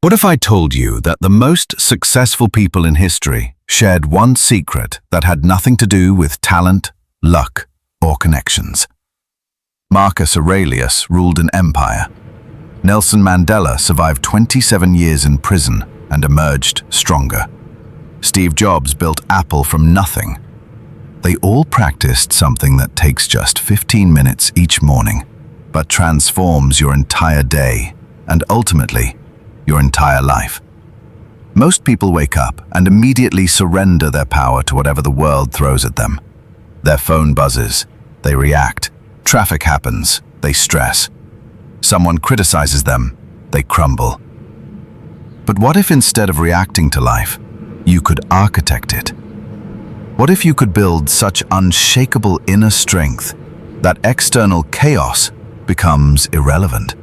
What if I told you that the most successful people in history shared one secret that had nothing to do with talent, luck, or connections? Marcus Aurelius ruled an empire. Nelson Mandela survived 27 years in prison and emerged stronger. Steve Jobs built Apple from nothing. They all practiced something that takes just 15 minutes each morning, but transforms your entire day and ultimately your entire life. Most people wake up and immediately surrender their power to whatever the world throws at them. Their phone buzzes, they react. Traffic happens, they stress. Someone criticizes them, they crumble. But what if instead of reacting to life, you could architect it? What if you could build such unshakable inner strength that external chaos becomes irrelevant?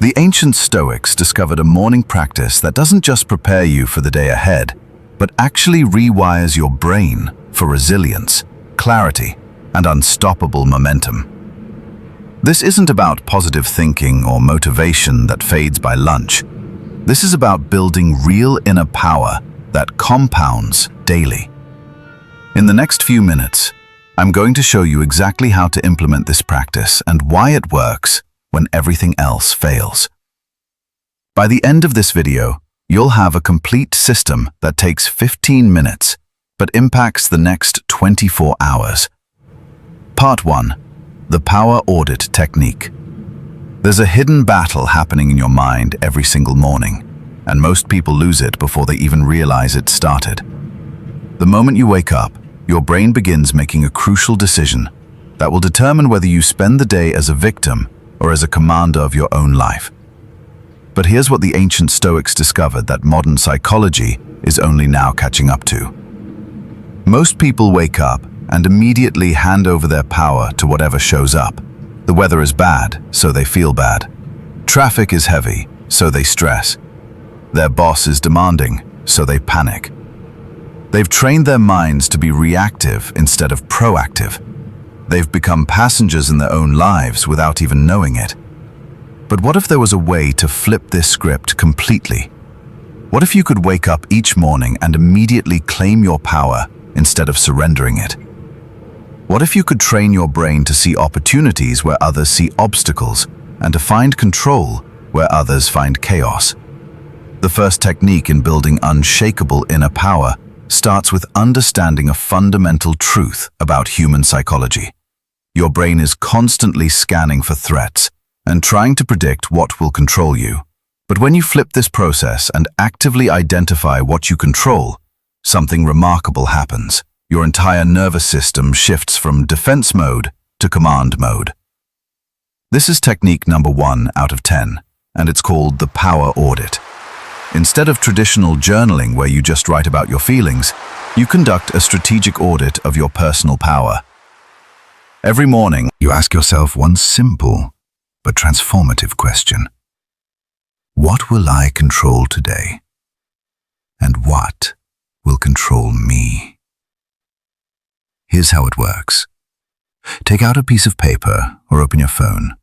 The ancient Stoics discovered a morning practice that doesn't just prepare you for the day ahead, but actually rewires your brain for resilience, clarity, and unstoppable momentum. This isn't about positive thinking or motivation that fades by lunch. This is about building real inner power that compounds daily. In the next few minutes, I'm going to show you exactly how to implement this practice and why it works when everything else fails. By the end of this video, you'll have a complete system that takes 15 minutes, but impacts the next 24 hours. Part 1. The Power Audit Technique. There's a hidden battle happening in your mind every single morning, and most people lose it before they even realize it started. The moment you wake up, your brain begins making a crucial decision that will determine whether you spend the day as a victim or as a commander of your own life. But here's what the ancient Stoics discovered that modern psychology is only now catching up to. Most people wake up and immediately hand over their power to whatever shows up. The weather is bad, so they feel bad. Traffic is heavy, so they stress. Their boss is demanding, so they panic. They've trained their minds to be reactive instead of proactive. They've become passengers in their own lives without even knowing it. But what if there was a way to flip this script completely? What if you could wake up each morning and immediately claim your power instead of surrendering it? What if you could train your brain to see opportunities where others see obstacles and to find control where others find chaos? The first technique in building unshakable inner power starts with understanding a fundamental truth about human psychology. Your brain is constantly scanning for threats and trying to predict what will control you. But when you flip this process and actively identify what you control, something remarkable happens. Your entire nervous system shifts from defense mode to command mode. This is technique number 1 out of 10, and it's called the power audit. Instead of traditional journaling where you just write about your feelings, you conduct a strategic audit of your personal power. Every morning, you ask yourself one simple but transformative question. What will I control today? And what will control me? Here's how it works. Take out a piece of paper or open your phone.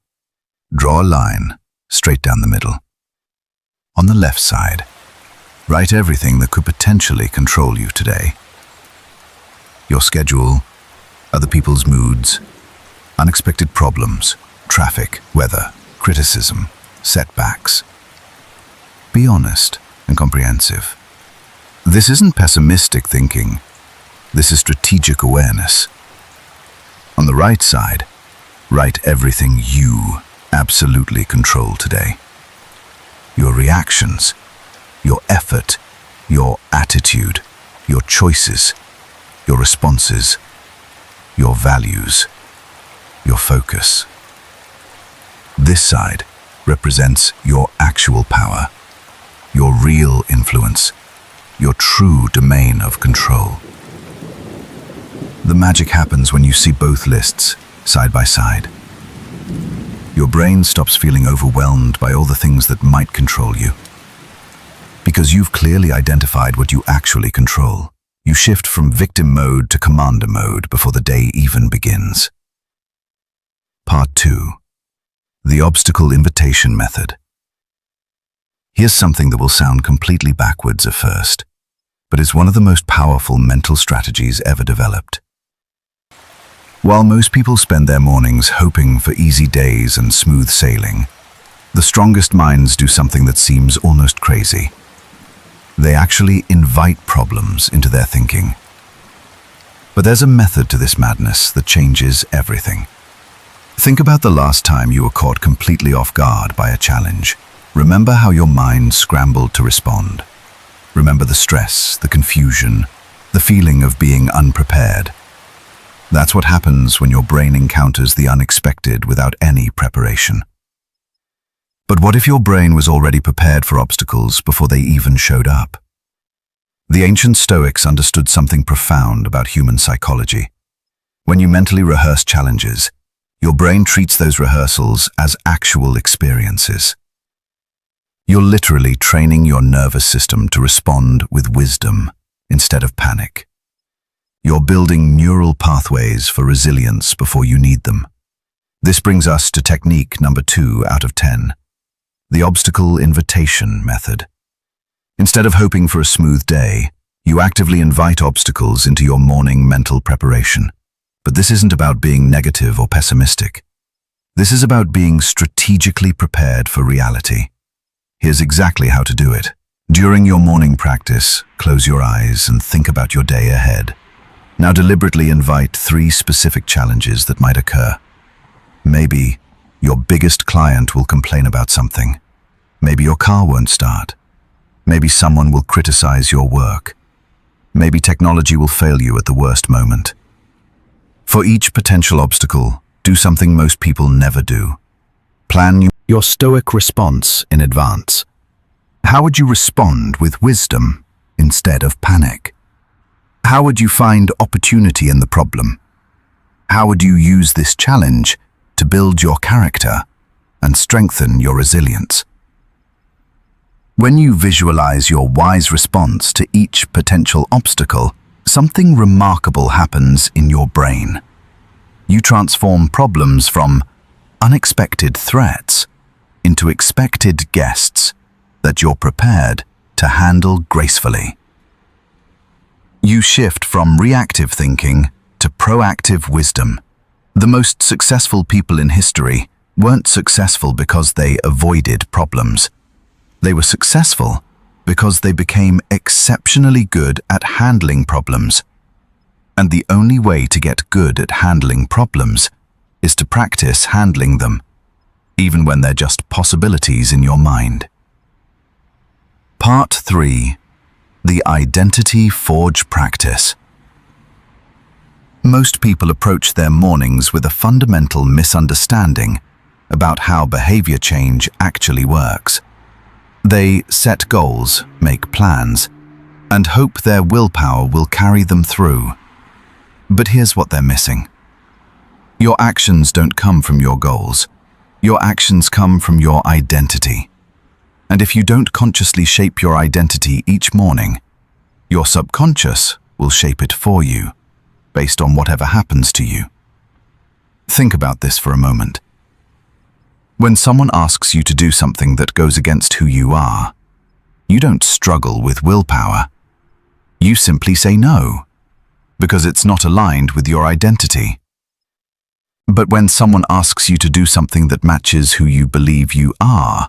Draw a line straight down the middle. On the left side, write everything that could potentially control you today. Your schedule, other people's moods, unexpected problems, traffic, weather, criticism, setbacks. Be honest and comprehensive. This isn't pessimistic thinking. This is strategic awareness. On the right side, write everything you absolutely control today. Your reactions, your effort, your attitude, your choices, your responses, your values, your focus. This side represents your actual power, your real influence, your true domain of control. The magic happens when you see both lists side by side. Your brain stops feeling overwhelmed by all the things that might control you. Because you've clearly identified what you actually control, you shift from victim mode to commander mode before the day even begins. Part 2. The Obstacle Invitation Method. Here's something that will sound completely backwards at first, but is one of the most powerful mental strategies ever developed. While most people spend their mornings hoping for easy days and smooth sailing, the strongest minds do something that seems almost crazy. They actually invite problems into their thinking. But there's a method to this madness that changes everything. Think about the last time you were caught completely off guard by a challenge. Remember how your mind scrambled to respond. Remember the stress, the confusion, the feeling of being unprepared. That's what happens when your brain encounters the unexpected without any preparation. But what if your brain was already prepared for obstacles before they even showed up? The ancient Stoics understood something profound about human psychology. When you mentally rehearse challenges, your brain treats those rehearsals as actual experiences. You're literally training your nervous system to respond with wisdom instead of panic. You're building neural pathways for resilience before you need them. This brings us to technique number 2 out of 10, the obstacle invitation method. Instead of hoping for a smooth day, you actively invite obstacles into your morning mental preparation. But this isn't about being negative or pessimistic. This is about being strategically prepared for reality. Here's exactly how to do it. During your morning practice, close your eyes and think about your day ahead. Now deliberately invite 3 specific challenges that might occur. Maybe your biggest client will complain about something. Maybe your car won't start. Maybe someone will criticize your work. Maybe technology will fail you at the worst moment. For each potential obstacle, do something most people never do. Plan your stoic response in advance. How would you respond with wisdom instead of panic? How would you find opportunity in the problem? How would you use this challenge to build your character and strengthen your resilience? When you visualize your wise response to each potential obstacle, something remarkable happens in your brain. You transform problems from unexpected threats into expected guests that you're prepared to handle gracefully. You shift from reactive thinking to proactive wisdom. The most successful people in history weren't successful because they avoided problems. They were successful because they became exceptionally good at handling problems. And the only way to get good at handling problems is to practice handling them, even when they're just possibilities in your mind. Part 3. The Identity Forge Practice. Most people approach their mornings with a fundamental misunderstanding about how behavior change actually works. They set goals, make plans, and hope their willpower will carry them through. But here's what they're missing. Your actions don't come from your goals. Your actions come from your identity. And if you don't consciously shape your identity each morning, your subconscious will shape it for you, based on whatever happens to you. Think about this for a moment. When someone asks you to do something that goes against who you are, you don't struggle with willpower. You simply say no, because it's not aligned with your identity. But when someone asks you to do something that matches who you believe you are,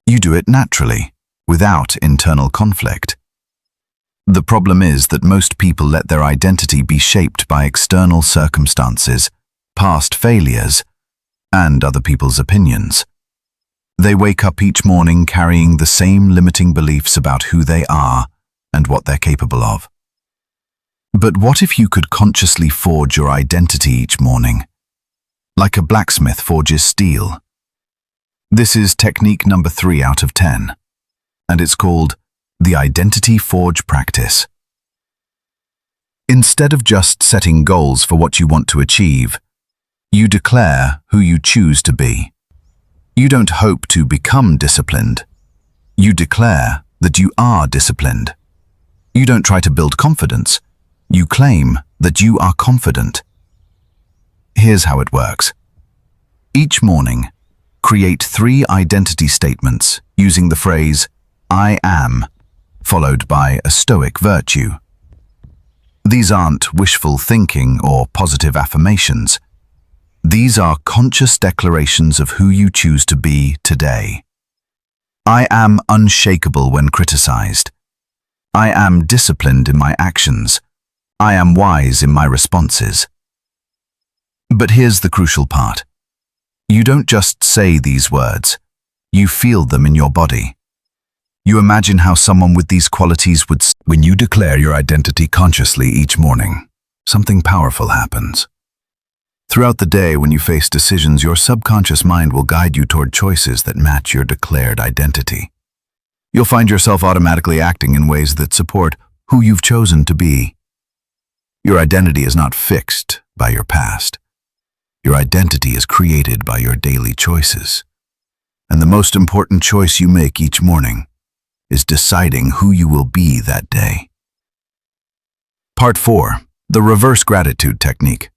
you do it naturally, without internal conflict. The problem is that most people let their identity be shaped by external circumstances, past failures, and other people's opinions. They wake up each morning carrying the same limiting beliefs about who they are and what they're capable of. But what if you could consciously forge your identity each morning, like a blacksmith forges steel? This is technique number 3 out of 10, and it's called the Identity Forge Practice. Instead of just setting goals for what you want to achieve, you declare who you choose to be. You don't hope to become disciplined. You declare that you are disciplined. You don't try to build confidence. You claim that you are confident. Here's how it works. Each morning, Create 3 identity statements using the phrase, I am, followed by a Stoic virtue. These aren't wishful thinking or positive affirmations. These are conscious declarations of who you choose to be today. I am unshakable when criticized. I am disciplined in my actions. I am wise in my responses. But here's the crucial part. You don't just say these words. You feel them in your body. You imagine how someone with these qualities would. When you declare your identity consciously each morning, something powerful happens. Throughout the day, when you face decisions, your subconscious mind will guide you toward choices that match your declared identity. You'll find yourself automatically acting in ways that support who you've chosen to be. Your identity is not fixed by your past. Your identity is created by your daily choices. And the most important choice you make each morning is deciding who you will be that day. Part 4. The reverse gratitude technique.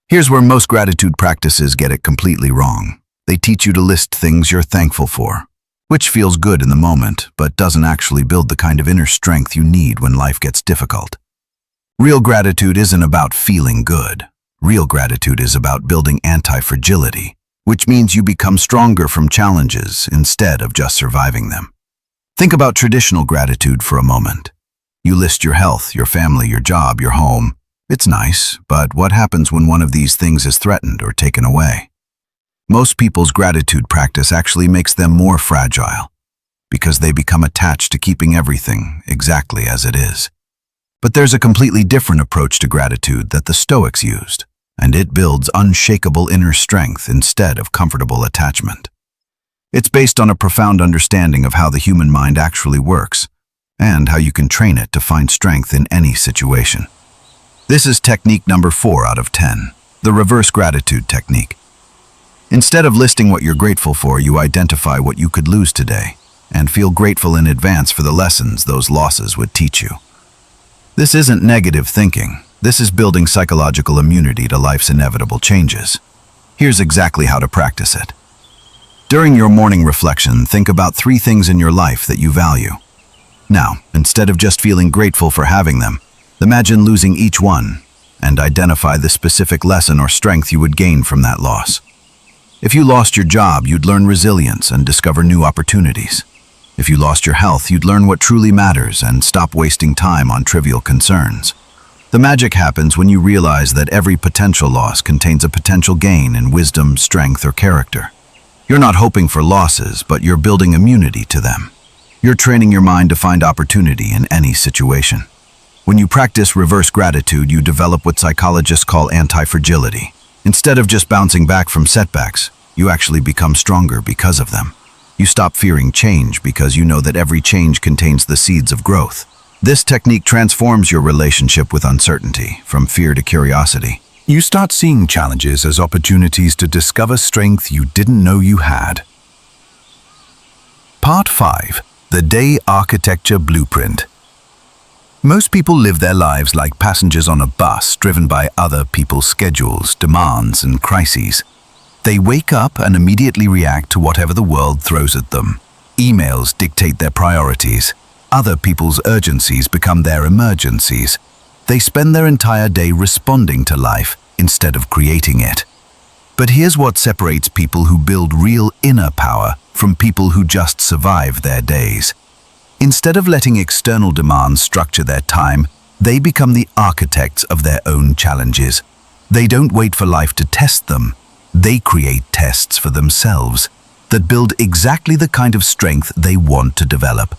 Here's where most gratitude practices get it completely wrong. They teach you to list things you're thankful for, which feels good in the moment, but doesn't actually build the kind of inner strength you need when life gets difficult. Real gratitude isn't about feeling good. Real gratitude is about building anti-fragility, which means you become stronger from challenges instead of just surviving them. Think about traditional gratitude for a moment. You list your health, your family, your job, your home. It's nice, but what happens when one of these things is threatened or taken away? Most people's gratitude practice actually makes them more fragile, because they become attached to keeping everything exactly as it is. But there's a completely different approach to gratitude that the Stoics used, and it builds unshakable inner strength instead of comfortable attachment. It's based on a profound understanding of how the human mind actually works, and how you can train it to find strength in any situation. This is technique number 4 out of 10, the reverse gratitude technique. Instead of listing what you're grateful for, you identify what you could lose today, and feel grateful in advance for the lessons those losses would teach you. This isn't negative thinking. This is building psychological immunity to life's inevitable changes. Here's exactly how to practice it. During your morning reflection, think about 3 things in your life that you value. Now, instead of just feeling grateful for having them, imagine losing each one and identify the specific lesson or strength you would gain from that loss. If you lost your job, you'd learn resilience and discover new opportunities. If you lost your health, you'd learn what truly matters and stop wasting time on trivial concerns. The magic happens when you realize that every potential loss contains a potential gain in wisdom, strength, or character. You're not hoping for losses, but you're building immunity to them. You're training your mind to find opportunity in any situation. When you practice reverse gratitude, you develop what psychologists call anti-fragility. Instead of just bouncing back from setbacks, you actually become stronger because of them. You stop fearing change because you know that every change contains the seeds of growth. This technique transforms your relationship with uncertainty, from fear to curiosity. You start seeing challenges as opportunities to discover strength you didn't know you had. Part 5. The Day Architecture Blueprint. Most people live their lives like passengers on a bus driven by other people's schedules, demands, and crises. They wake up and immediately react to whatever the world throws at them. Emails dictate their priorities. Other people's urgencies become their emergencies. They spend their entire day responding to life instead of creating it. But here's what separates people who build real inner power from people who just survive their days. Instead of letting external demands structure their time, they become the architects of their own challenges. They don't wait for life to test them. They create tests for themselves that build exactly the kind of strength they want to develop.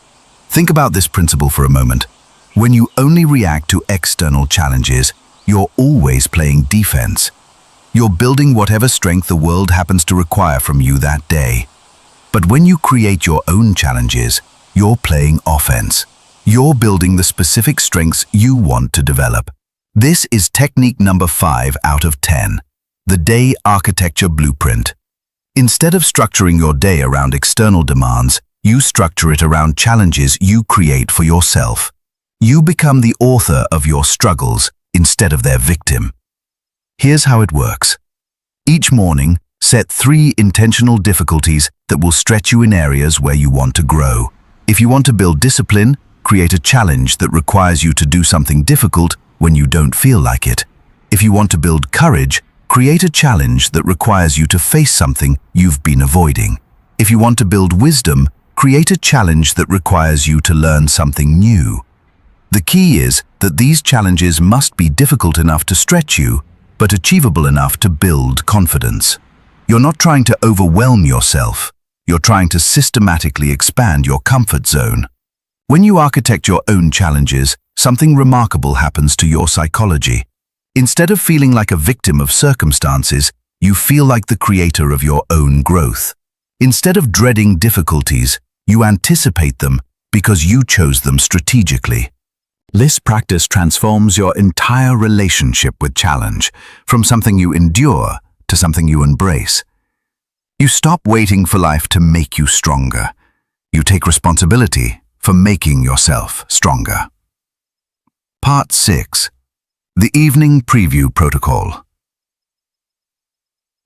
Think about this principle for a moment. When you only react to external challenges, you're always playing defense. You're building whatever strength the world happens to require from you that day. But when you create your own challenges, you're playing offense. You're building the specific strengths you want to develop. This is technique number 5 out of 10, the Day Architecture Blueprint. Instead of structuring your day around external demands, you structure it around challenges you create for yourself. You become the author of your struggles instead of their victim. Here's how it works. Each morning, Set 3 intentional difficulties that will stretch you in areas where you want to grow. If you want to build discipline, create a challenge that requires you to do something difficult when you don't feel like it. If you want to build courage, create a challenge that requires you to face something you've been avoiding. If you want to build wisdom, create a challenge that requires you to learn something new. The key is that these challenges must be difficult enough to stretch you, but achievable enough to build confidence. You're not trying to overwhelm yourself. You're trying to systematically expand your comfort zone. When you architect your own challenges, something remarkable happens to your psychology. Instead of feeling like a victim of circumstances, you feel like the creator of your own growth. Instead of dreading difficulties, you anticipate them because you chose them strategically. This practice transforms your entire relationship with challenge, from something you endure to something you embrace. You stop waiting for life to make you stronger. You take responsibility for making yourself stronger. Part 6. The Evening Preview Protocol.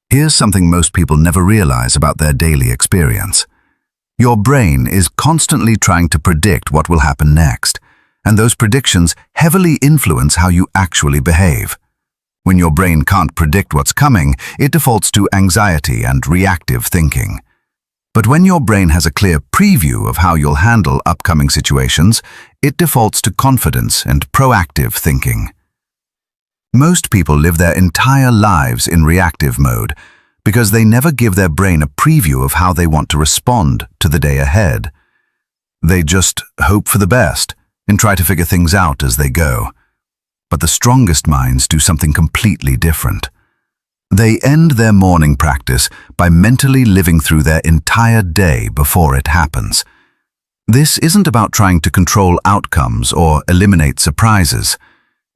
Here's something most people never realize about their daily experience. Your brain is constantly trying to predict what will happen next, and those predictions heavily influence how you actually behave. When your brain can't predict what's coming, it defaults to anxiety and reactive thinking. But when your brain has a clear preview of how you'll handle upcoming situations, it defaults to confidence and proactive thinking. Most people live their entire lives in reactive mode because they never give their brain a preview of how they want to respond to the day ahead. They just hope for the best and try to figure things out as they go. But the strongest minds do something completely different. They end their morning practice by mentally living through their entire day before it happens. This isn't about trying to control outcomes or eliminate surprises.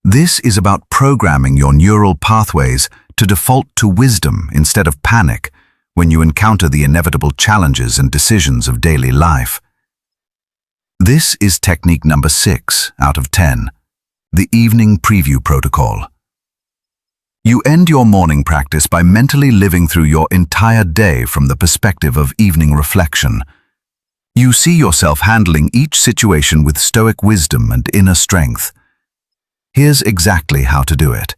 This is about programming your neural pathways to default to wisdom instead of panic when you encounter the inevitable challenges and decisions of daily life. This is technique number 6 out of 10, the Evening Preview Protocol. You end your morning practice by mentally living through your entire day from the perspective of evening reflection. You see yourself handling each situation with stoic wisdom and inner strength. Here's exactly how to do it.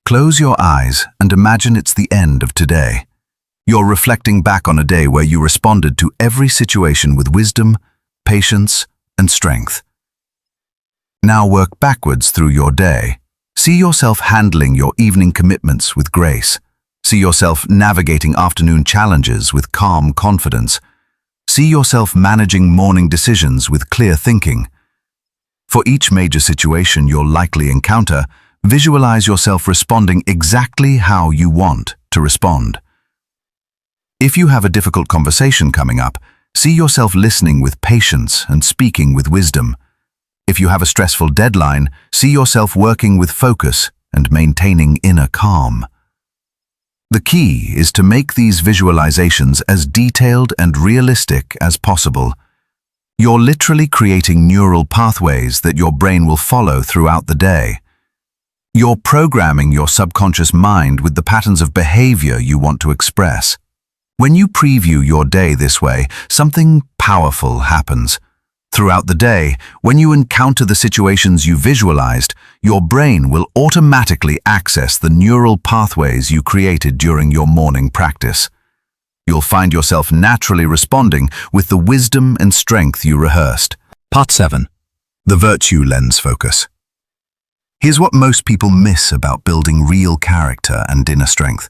Close your eyes and imagine it's the end of today. You're reflecting back on a day where you responded to every situation with wisdom, patience, and strength. Now work backwards through your day. See yourself handling your evening commitments with grace. See yourself navigating afternoon challenges with calm confidence. See yourself managing morning decisions with clear thinking. For each major situation you'll likely encounter, visualize yourself responding exactly how you want to respond. If you have a difficult conversation coming up, see yourself listening with patience and speaking with wisdom. If you have a stressful deadline, see yourself working with focus and maintaining inner calm. The key is to make these visualizations as detailed and realistic as possible. You're literally creating neural pathways that your brain will follow throughout the day. You're programming your subconscious mind with the patterns of behavior you want to express. When you preview your day this way, something powerful happens. Throughout the day, when you encounter the situations you visualized, your brain will automatically access the neural pathways you created during your morning practice. You'll find yourself naturally responding with the wisdom and strength you rehearsed. Part 7. The Virtue Lens Focus. Here's what most people miss about building real character and inner strength.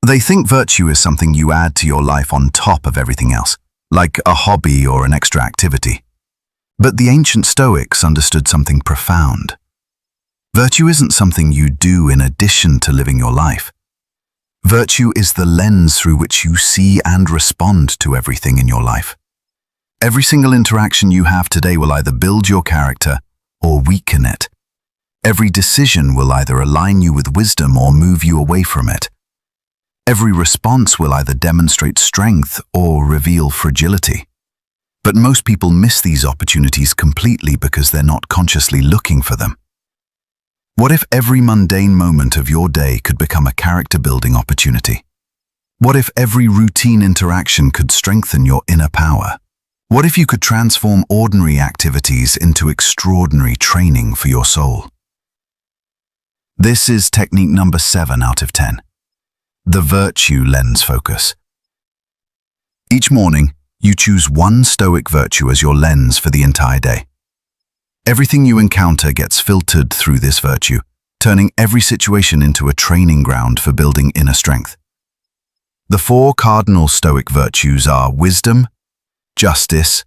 They think virtue is something you add to your life on top of everything else, like a hobby or an extra activity. But the ancient Stoics understood something profound. Virtue isn't something you do in addition to living your life. Virtue is the lens through which you see and respond to everything in your life. Every single interaction you have today will either build your character or weaken it. Every decision will either align you with wisdom or move you away from it. Every response will either demonstrate strength or reveal fragility. But most people miss these opportunities completely because they're not consciously looking for them. What if every mundane moment of your day could become a character-building opportunity? What if every routine interaction could strengthen your inner power? What if you could transform ordinary activities into extraordinary training for your soul? This is technique number 7 out of 10. The virtue lens focus. Each morning, you choose one Stoic virtue as your lens for the entire day. Everything you encounter gets filtered through this virtue, turning every situation into a training ground for building inner strength. The 4 cardinal Stoic virtues are wisdom, justice,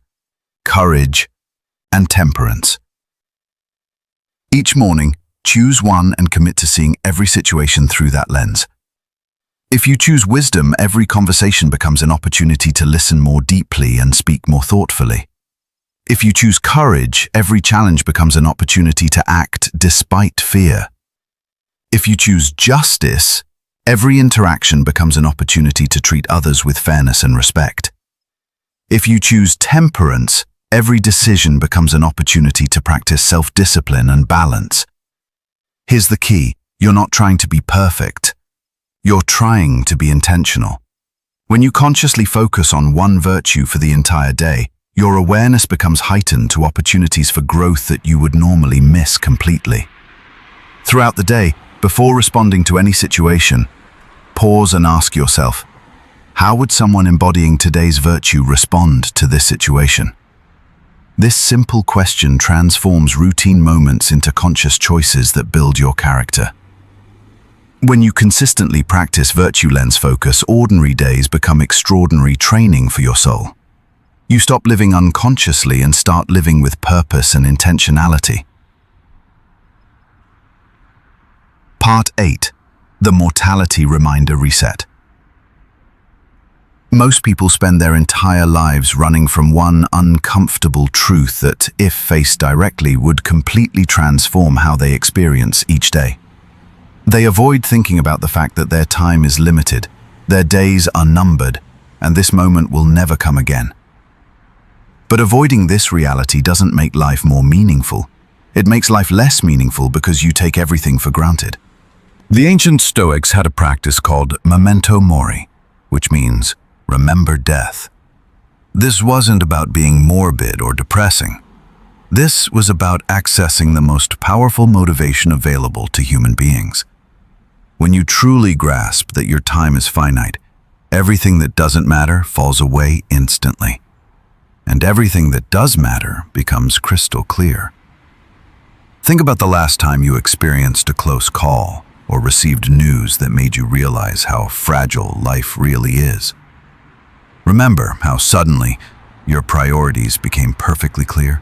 courage, and temperance. Each morning, choose one and commit to seeing every situation through that lens. If you choose wisdom, every conversation becomes an opportunity to listen more deeply and speak more thoughtfully. If you choose courage, every challenge becomes an opportunity to act despite fear. If you choose justice, every interaction becomes an opportunity to treat others with fairness and respect. If you choose temperance, every decision becomes an opportunity to practice self-discipline and balance. Here's the key: you're not trying to be perfect. You're trying to be intentional. When you consciously focus on one virtue for the entire day, your awareness becomes heightened to opportunities for growth that you would normally miss completely. Throughout the day, before responding to any situation, pause and ask yourself, how would someone embodying today's virtue respond to this situation? This simple question transforms routine moments into conscious choices that build your character. When you consistently practice virtue lens focus, ordinary days become extraordinary training for your soul. You stop living unconsciously and start living with purpose and intentionality. Part 8. The Mortality Reminder Reset. Most people spend their entire lives running from one uncomfortable truth that, if faced directly, would completely transform how they experience each day. They avoid thinking about the fact that their time is limited, their days are numbered, and this moment will never come again. But avoiding this reality doesn't make life more meaningful. It makes life less meaningful because you take everything for granted. The ancient Stoics had a practice called memento mori, which means remember death. This wasn't about being morbid or depressing. This was about accessing the most powerful motivation available to human beings. When you truly grasp that your time is finite, everything that doesn't matter falls away instantly. And everything that does matter becomes crystal clear. Think about the last time you experienced a close call or received news that made you realize how fragile life really is. Remember how suddenly your priorities became perfectly clear?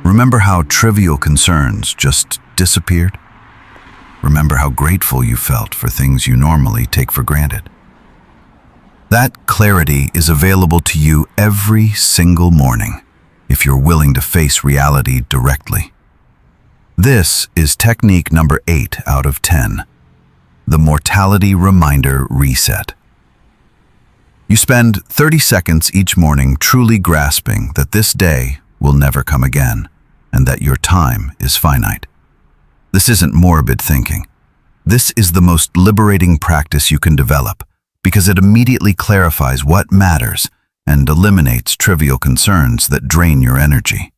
Remember how trivial concerns just disappeared? Remember how grateful you felt for things you normally take for granted? That clarity is available to you every single morning if you're willing to face reality directly. This is technique number 8 out of 10, the Mortality Reminder Reset. You spend 30 seconds each morning truly grasping that this day will never come again and that your time is finite. This isn't morbid thinking. This is the most liberating practice you can develop because it immediately clarifies what matters and eliminates trivial concerns that drain your energy.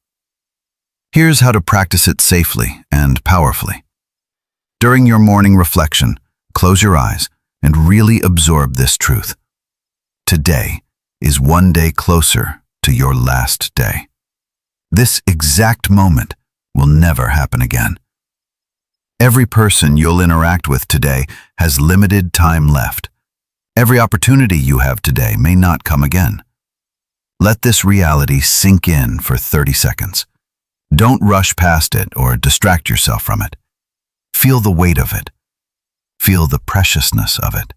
Here's how to practice it safely and powerfully. During your morning reflection, close your eyes and really absorb this truth. Today is one day closer to your last day. This exact moment will never happen again. Every person you'll interact with today has limited time left. Every opportunity you have today may not come again. Let this reality sink in for 30 seconds. Don't rush past it or distract yourself from it. Feel the weight of it. Feel the preciousness of it.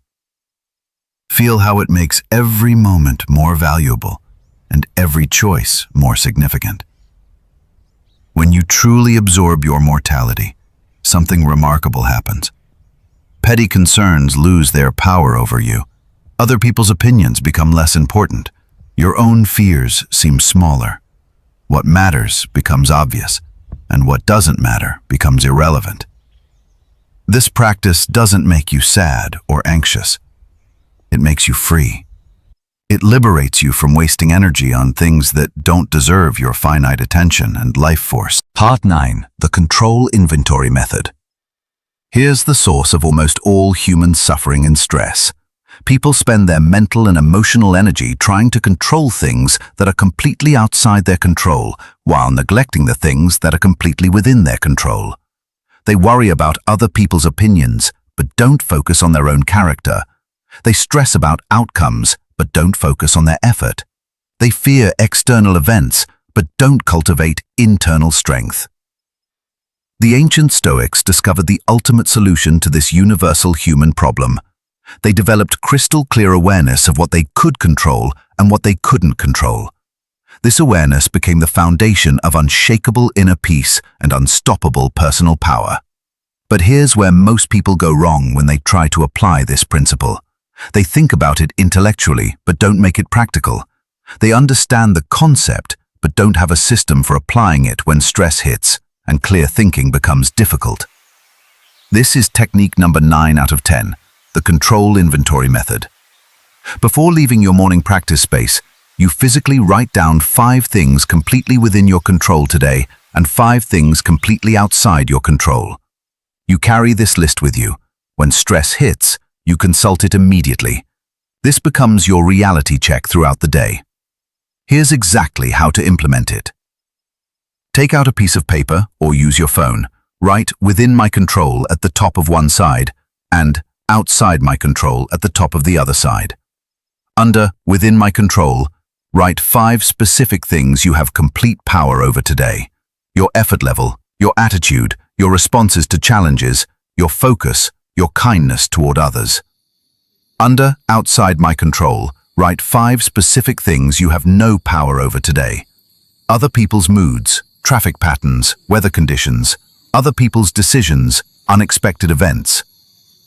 Feel how it makes every moment more valuable and every choice more significant. When you truly absorb your mortality, something remarkable happens. Petty concerns lose their power over you. Other people's opinions become less important. Your own fears seem smaller. What matters becomes obvious, and what doesn't matter becomes irrelevant. This practice doesn't make you sad or anxious. It makes you free. It liberates you from wasting energy on things that don't deserve your finite attention and life force. Part 9. The Control Inventory Method. Here's the source of almost all human suffering and stress. People spend their mental and emotional energy trying to control things that are completely outside their control, while neglecting the things that are completely within their control. They worry about other people's opinions, but don't focus on their own character. They stress about outcomes, but don't focus on their effort. They fear external events, but don't cultivate internal strength. The ancient Stoics discovered the ultimate solution to this universal human problem. They developed crystal-clear awareness of what they could control and what they couldn't control. This awareness became the foundation of unshakable inner peace and unstoppable personal power. But here's where most people go wrong when they try to apply this principle. They think about it intellectually, but don't make it practical. They understand the concept, but don't have a system for applying it when stress hits and clear thinking becomes difficult. This is technique number 9 out of 10, the Control Inventory Method. Before leaving your morning practice space, you physically write down 5 things completely within your control today and 5 things completely outside your control. You carry this list with you. When stress hits, you consult it immediately. This becomes your reality check throughout the day. Here's exactly how to implement it. Take out a piece of paper or use your phone. Write "within my control" at the top of one side and "outside my control" at the top of the other side. Under "within my control," write 5 specific things you have complete power over today. Your effort level, your attitude, your responses to challenges, your focus, your kindness toward others. Under "outside my control," write 5 specific things you have no power over today. Other people's moods, traffic patterns, weather conditions, other people's decisions, unexpected events.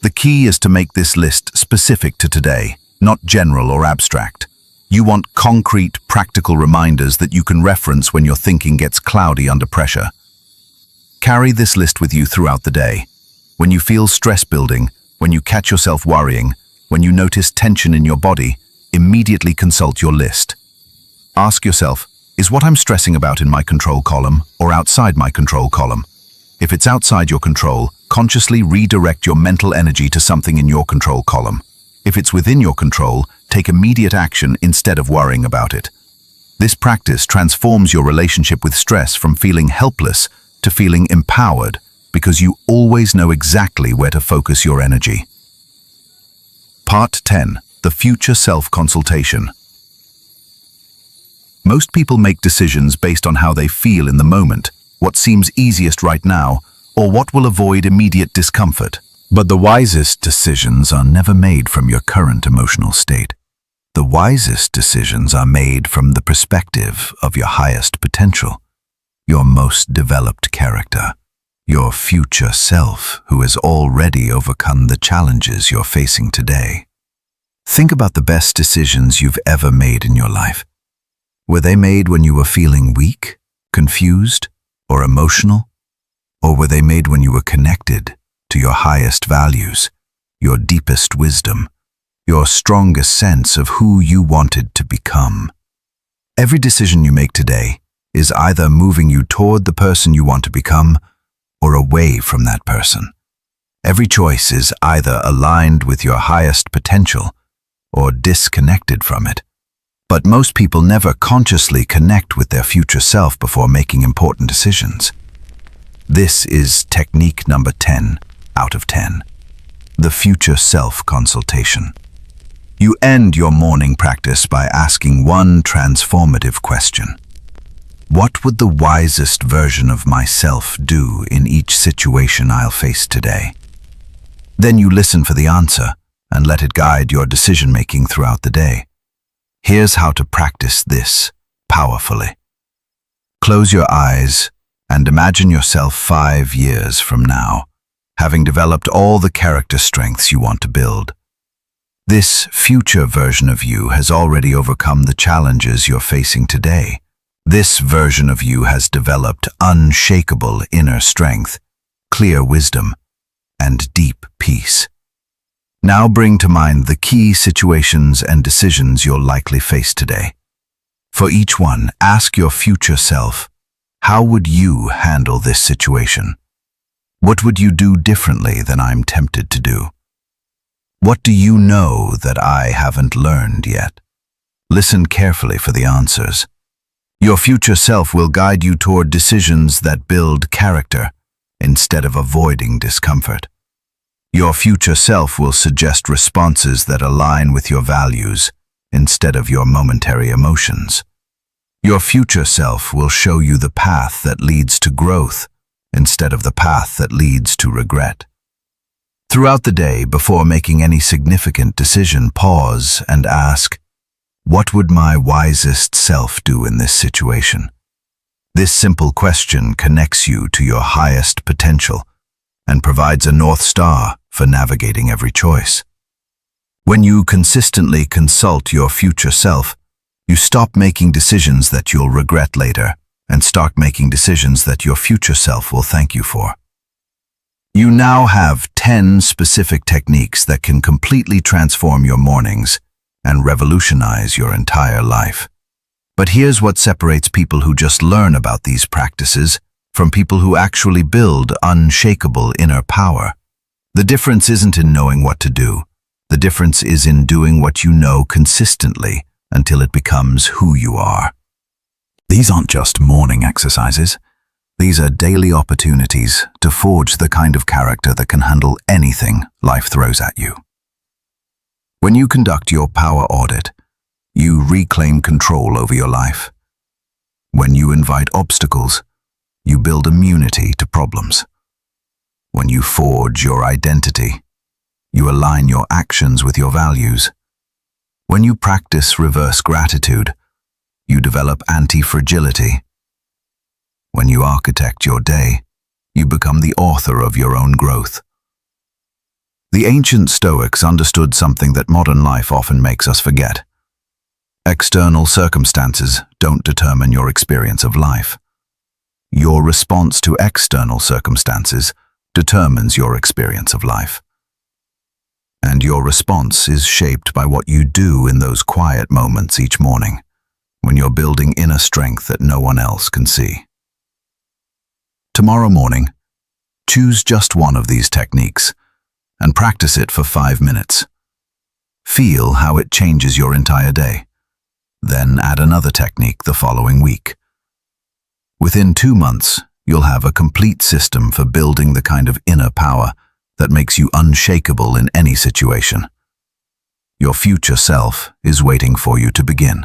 The key is to make this list specific to today, not general or abstract. You want concrete, practical reminders that you can reference when your thinking gets cloudy under pressure. Carry this list with you throughout the day. When you feel stress building, when you catch yourself worrying, when you notice tension in your body, immediately consult your list. Ask yourself, is what I'm stressing about in my control column or outside my control column? If it's outside your control, consciously redirect your mental energy to something in your control column. If it's within your control, take immediate action instead of worrying about it. This practice transforms your relationship with stress from feeling helpless to feeling empowered, because you always know exactly where to focus your energy. Part 10. The Future Self-Consultation. Most people make decisions based on how they feel in the moment, what seems easiest right now, or what will avoid immediate discomfort. But the wisest decisions are never made from your current emotional state. The wisest decisions are made from the perspective of your highest potential, your most developed character, your future self who has already overcome the challenges you're facing today. Think about the best decisions you've ever made in your life. Were they made when you were feeling weak, confused, or emotional? Or were they made when you were connected to your highest values, your deepest wisdom, your strongest sense of who you wanted to become? Every decision you make today is either moving you toward the person you want to become or away from that person. Every choice is either aligned with your highest potential or disconnected from it. But most people never consciously connect with their future self before making important decisions. This is technique number 10 out of 10, the Future Self-Consultation. You end your morning practice by asking one transformative question. What would the wisest version of myself do in each situation I'll face today? Then you listen for the answer and let it guide your decision-making throughout the day. Here's how to practice this powerfully. Close your eyes and imagine yourself 5 years from now, having developed all the character strengths you want to build. This future version of you has already overcome the challenges you're facing today. This version of you has developed unshakable inner strength, clear wisdom, and deep peace. Now bring to mind the key situations and decisions you'll likely face today. For each one, ask your future self, how would you handle this situation? What would you do differently than I'm tempted to do? What do you know that I haven't learned yet? Listen carefully for the answers. Your future self will guide you toward decisions that build character instead of avoiding discomfort. Your future self will suggest responses that align with your values instead of your momentary emotions. Your future self will show you the path that leads to growth instead of the path that leads to regret. Throughout the day, before making any significant decision, pause and ask, what would my wisest self do in this situation? This simple question connects you to your highest potential and provides a North Star for navigating every choice. When you consistently consult your future self, you stop making decisions that you'll regret later and start making decisions that your future self will thank you for. You now have 10 specific techniques that can completely transform your mornings and revolutionize your entire life. But here's what separates people who just learn about these practices from people who actually build unshakable inner power. The difference isn't in knowing what to do. The difference is in doing what you know consistently until it becomes who you are. These aren't just morning exercises. These are daily opportunities to forge the kind of character that can handle anything life throws at you. When you conduct your power audit, you reclaim control over your life. When you invite obstacles, you build immunity to problems. When you forge your identity, you align your actions with your values. When you practice reverse gratitude, you develop anti-fragility. When you architect your day, you become the author of your own growth. The ancient Stoics understood something that modern life often makes us forget. External circumstances don't determine your experience of life. Your response to external circumstances determines your experience of life. And your response is shaped by what you do in those quiet moments each morning, when you're building inner strength that no one else can see. Tomorrow morning, choose just one of these techniques and practice it for 5 minutes. Feel how it changes your entire day. Then add another technique the following week. Within 2 months, you'll have a complete system for building the kind of inner power that makes you unshakable in any situation. Your future self is waiting for you to begin.